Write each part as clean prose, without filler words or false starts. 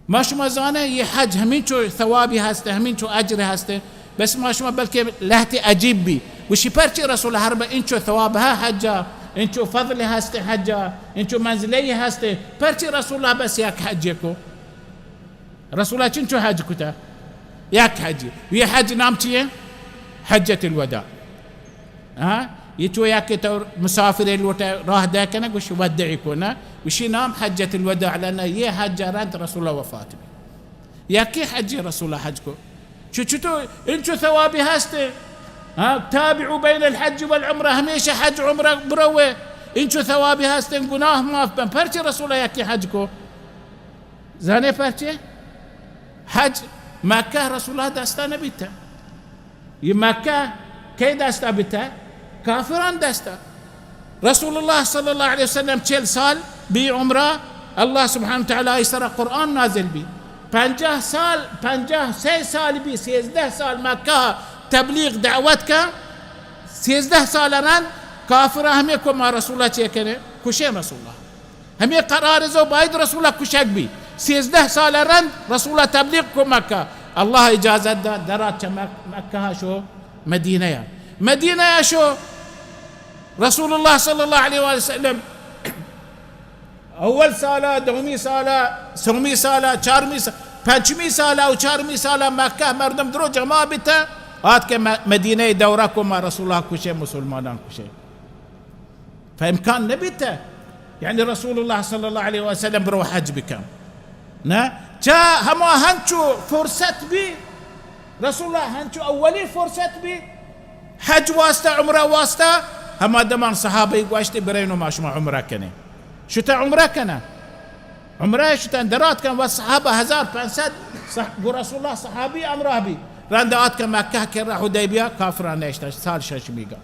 ما شما زانه يه حج همین چو ثوابی هسته، همین چو اجر هسته، بس ما شما بلکه لهتی عجیب بی وشی پرچی رسول هر با این چو ثوابها حجا، این چو فضل هسته حجا، این چو منزلی هسته، پرچی رسول الله بس یک حج کو رسول الله چین چو حج کتا یک حج و یه حج نام چیه؟ حجة الوداع. يتو ياك مسافر الوتا راه داكنا وش ودعي كنا وشي نام حجة الوداع لأن هي حجرات رسول الله وفاته ياكي حج رسول الله حجكو شو انتو ثوابي هاستي تابعوا بين الحج والعمرة هميشه حج عمرة بروي انتو ثوابي هاستي قناه ما في فرشي رسول الله ياكي حجكو زاني فرشي حج مكة رسول الله داستا نبيته مكة كي داستا بيته كافران داستا رسول الله صلى الله عليه وسلم 40 سال بعمره الله سبحانه وتعالى يسرى قرآن نازل بي 53 سال بي 13 سال مكة تبليغ دعوتك 13 سال ران كافر هم يكون مع رسول الله تيكنه كشين رسول الله هم يقرار زو بايد رسول الله كشك بي 13 سال ران رسول الله تبليغ مكة الله إجازة درات مكة شو مدينة يا شو رسول الله صلى الله عليه وسلم أول سالة دومي سالة سومي سالة چارمي سالة پنجمی سالة و چارمی سالة مكة مردم درو جماع بيتا آت که مدینه دوركم مع رسول الله كشي مسلمانان كشي فإمكان نبيته يعني رسول الله صلى الله عليه وسلم برو حج بكم نا جا هما هنچو فرصت بي رسول الله هنچو أولي فرصت بي حج واسطة عمره واسطة هما دمان صحابي قواشتي برينو ما شما عمره كني شو تا عمره كنا عمره شو تندرات كان والصحابة 1500 رسول الله صحابي أمره بي راندات كان مكة كرا حديبية كافران نيشتا سال شاشميقا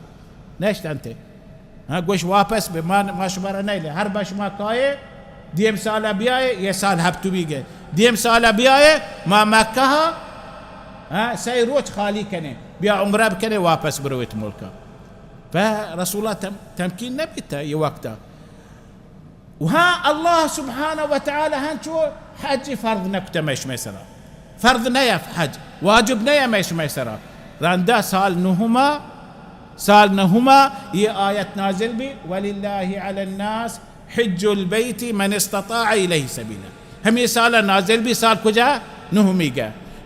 نيشتا انت قوش واپس بمان ما شمارا نيلي هر باش ما كاي ديم سالة بياي يسال هبتو بيجي ديم سالة بياي ما مكة سيروت خالي كني بيا عمره بكني واپس برويت ملكا فرسول الله تمكين نبيته يوقته وها الله سبحانه وتعالى هنشو حج فرض نكته مش ميسرة فرض نيا حج واجب نيا مش ميسرة راندا سال نهما هي آية نازل بي ولله على الناس حج البيت من استطاع إليه سبيلا هم سالة نازل بي سال كجا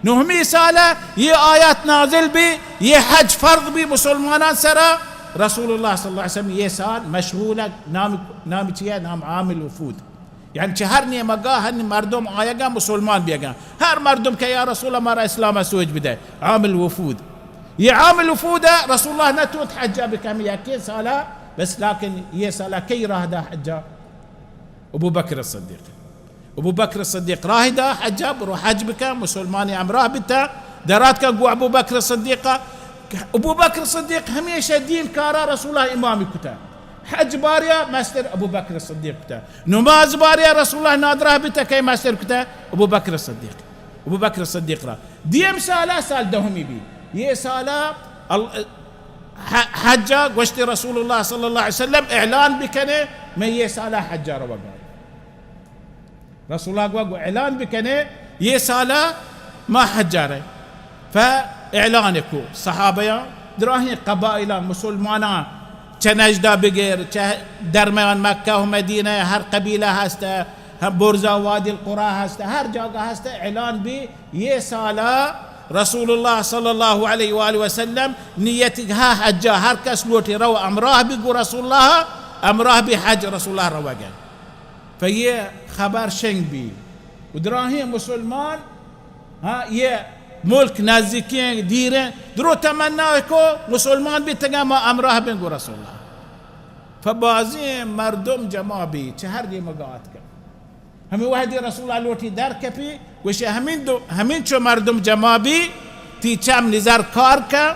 نهمي سالة هي آيات نازل بي هي حج فرض بي مسلمان سرا رسول الله صلى الله عليه وسلم يسال مشغولة نام عامل وفود يعني شهرني مقا هن مردم آيقا مسلمان بيقا هر مردم كي يا رسول الله مرة إسلام سوج بدا عامل وفود يعامل وفود رسول الله نتوت حجا بكامل يكين سالا بس لكن يسالا كي راهدا حجا أبو بكر الصديق راهدا حجا برو حج بك مسلماني أمراه بتا دراتك قو أبو بكر الصديق أبو بكر الصديق هميشه دين كارا رسول الله إمامي كتا حج باريا ماستر أبو بكر الصديق كتا نماز باريا رسول الله نادره بتا كي ماستر كتا أبو بكر الصديق را ديم سالا سال دهمي بي يه سالا حجا وشتي رسول الله صلى الله عليه وسلم إعلان بكنه ما يه سالا حجا روا رسول الله قال إعلان بكنه يه سالا ما حجاره فإعلانكو صحابة دراهي قبائل مسلمانا چنجدا بغير درمیان مكة ومدينة هر قبيلة هسته برزا وادي القرى هسته هر جاگه هسته إعلان بي يه سالا رسول الله صلى الله عليه وآله وسلم نيتك ها حجا هر كس لوتي رو أمراه بيقو رسول الله أمراه بحج رسول الله رواقا فيه خبر شنگ بي ودراهي مسلمان يه ملك نازكين ديره درو تمناكو مسلمان بيتقام أمراه بيقو رسول الله فبازين مردم جمابي شهر دي مقاعدك همي واحد رسول الله لوتي دار كبي وش همين شو مردم جمابي تي چام نزار كاركا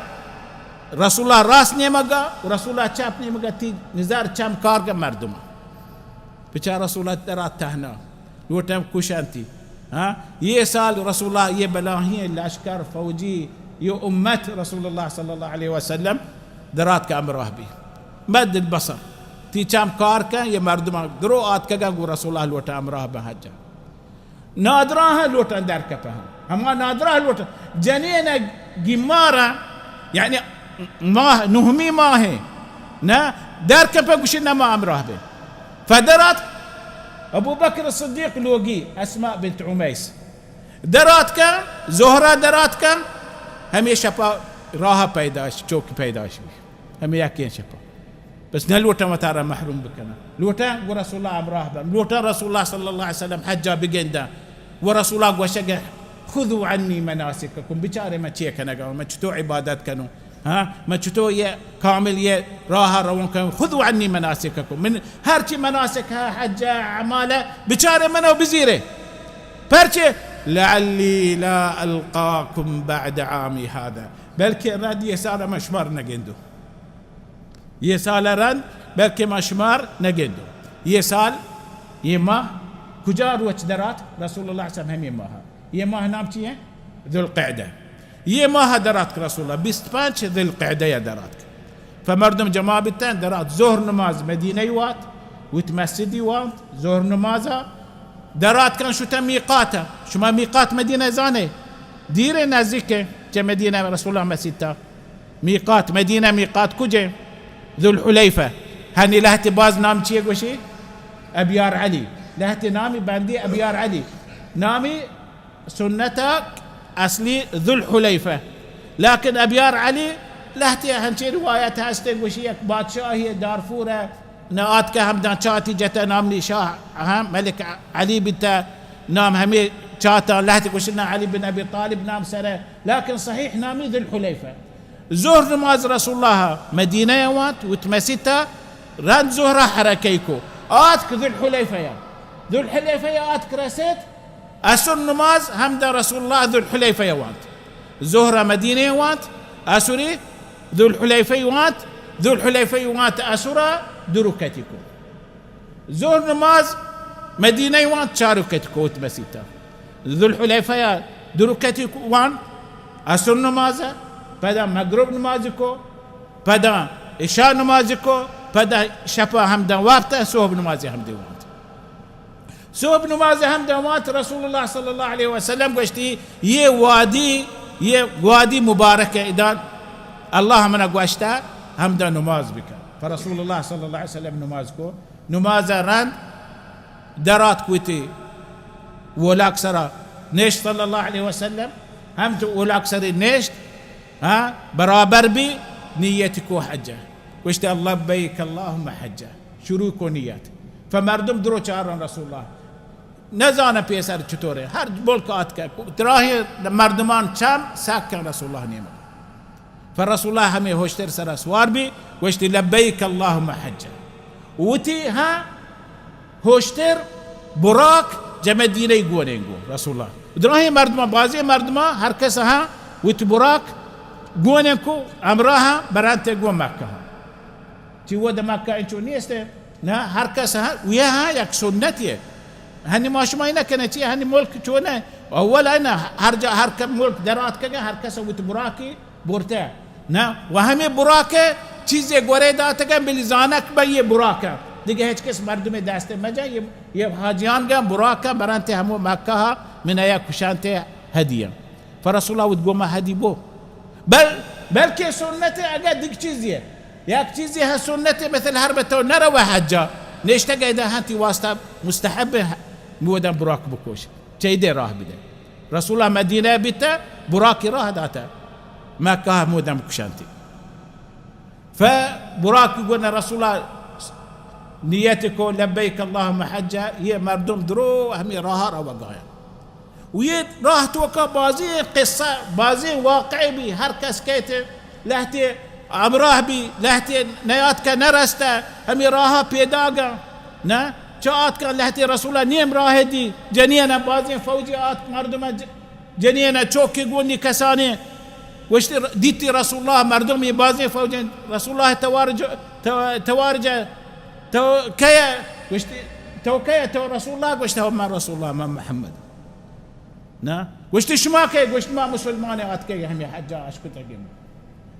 رسول الله راس نيمگا ورسول الله چاپ نيمگا تي نزار چام كاركا مردم بچا رسول الله درات تهنا لوتم كوشانتي ये साल रसूलुल्लाह ये बलाही लश्कर फौजी ये उम्मत रसूलुल्लाह सल्लल्लाहु अलैहि वसल्लम दरात का अमर भी मद البصر ती चाम कार का ये मर्दमा दरो आत का गो रसूलुल्लाह लोटा अमर बहजा نادراها لوتا دركبها هما نادراها لوتا جنينا جمارة يعني ما نهمي ما هي نا دركبها قشنا ما أمره به فدرات أبو بكر الصديق لوقي أسماء بنت عميس دراتك زهرة دراتك هم يشبه راها پیداش چوك پیداش هم يكين شبه بس نلوتا متارا محروم بكنا لوتا ورسول الله أمره به لوتا رسول الله صلى الله عليه وسلم حجا بجندا ورسول الله وشجع خذوا عني مناسككم بشاري ما تشيكنا ما تشتو عبادات كانوا ها ما تشتو يا كامل يا راها روان كانوا خذوا عني مناسككم من هرشي مناسكها حجة أعماله بشاري منو بزيره برشي لعلي لا ألقاكم بعد عامي هذا بلكي راد يسال مشمار نجندو يسال راد بلكي مشمار نجندو يسال يما كجار وتدرات رسول الله صلى الله عليه وسلم يماها يماها نامتيه ذو القعدة يماها دراتك رسول الله بيستبانش ذو القعدة يا دراتك فمردم جماعة بالتان درات زهر نماز مدينة يوات وتمسدي وات زهر نمازها درات كان شو ميقاته شو ما ميقات مدينة زاني ديري نازكة كمدينة رسول الله مسيتا ميقات مدينة ميقات كجي ذو الحليفة هني لهتي باز نام تشيك وشي أبيار علي لهتي نامي باندي أبيار علي نامي سنتك أصلي ذو الحليفة لكن أبيار علي لهتي هنشي روايتها استيق وشيك بادشاهي دارفورة ناوات همدان شاتي جتا نامني شاه ملك علي بنت نام همي شاتا لهتي وشنا علي بن أبي طالب نام سنة لكن صحيح نامي ذو الحليفة زهر نماز رسول الله مدينة يوات وتمسيتا ران زهرة حركيكو آتك ذو الحليفة يا ذو الحليفة يا آتك رسيت أسر نماز همدا رسول الله ذو الحليفة يوات زهرة مدينة يوات أسري ذو الحليفة يوات ذو الحليفة يوات أسرة دركتكو زهر نماز مدينة يوات شاركتكو وتمسيتا ذو الحليفة يا دركتكو وان أسر نمازه پدا مغرب نمازكو پدا عشاء نمازكو پدا شفا همدا وقت صبح نماز همدا وقت صبح نماز همدا وقت رسول الله صلى الله عليه وسلم قشتي ये وادي مبارك إدان الله من قشتا همدا نماز بك فرسول الله صلى الله عليه وسلم نمازكو نماز ران درات كويتي ولاك سرا نيش صلى الله عليه وسلم هم ولاك سري نيش ها برابر بي نيتك وحجة واشتى الله بيك اللهم حجة شروك ونيات فمردم درو چارن رسول الله نزانا بيسر چطوره هر بولكات کا تراهي مردمان چم ساكن رسول الله نيمه فرسول الله همي هوشتر سر سوار بي واشتى لبيك اللهم حجة وتي ها هوشتر براك جمدينه يقولينغو رسول الله دراهي مردمان بازي مردمان هر کس ها وتي براك قونكو أمرها برانتي قوم مكة تي ودا مكة انتو نيسته نا هركسها وياها يك سنتي هني ما شماينا كنتي هني ملك تونا اولا انا هرجع هركب ملك درات كجا هركسه وتبراكي بورتا نا وهمي براكه چیزی گوره داته که بلزانک با یه براکه دیگه هیچ کس مردم دسته مجا یه حاجیان گم براکه برانته همو مکه ها من ایا کشانته هدیه فرسول الله ودقوم هدی بو بلکه سنته اگر دیگه چیزیه یک چیزی ها سنته مثل هربته نرو حجا نشتاق اذا هانتي واسطه مستحب مودن براك بكوش تيدي راه بده رسول الله مدينه بيته براكي راه داتا مكه مودن بكشانتي فبراك يقولنا رسول الله نيتكم لبيك اللهم حجة هي مردم درو همي راها وقايا ويد راه توكا بازي قصة بازي واقعي بي هر كس كيته لهتي امراه بي لهتي نياتك نرسته همي راها بيداغا نا شاءتك لهتي رسول الله نيم راهدي جنينا بازي فوجيات مردم جنينا تشوكي يقولني كساني وش ديتي رسول الله مردم يبازي فوجين رسول الله توارج كيا وش كيا تو رسول الله وش ما رسول الله ما محمد نا وش تشماكي وش ما مسلماني اتكي هم حجه اشكتكم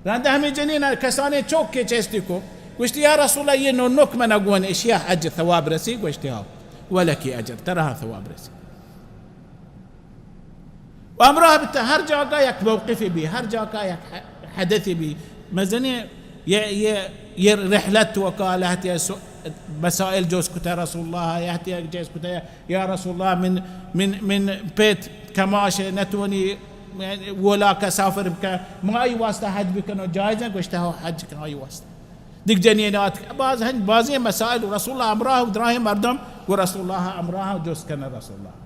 لان هم جنينا كساني تشوكي تشستيكو وش يا رسول الله ينو نك من اقون اشياء حج ثواب رسي وش ولك اجر تراها ثواب رسي وامرها بتا هر جاكا يك موقفي بي، هر جاكا يك حدثي بي مزني ي رحلة وكالة مسائل جوز كتا رسول الله يهتي جوز كتا يا رسول الله من بيت كماشة نتوني ولا كسافر بك ما أي واسطة حج بكنو جائزة قشته حج كنو أي واسطة ديك جنينات بعض مسائل ورسول الله أمرها ودراهم مردم ورسول الله أمرها وجوز كنا رسول الله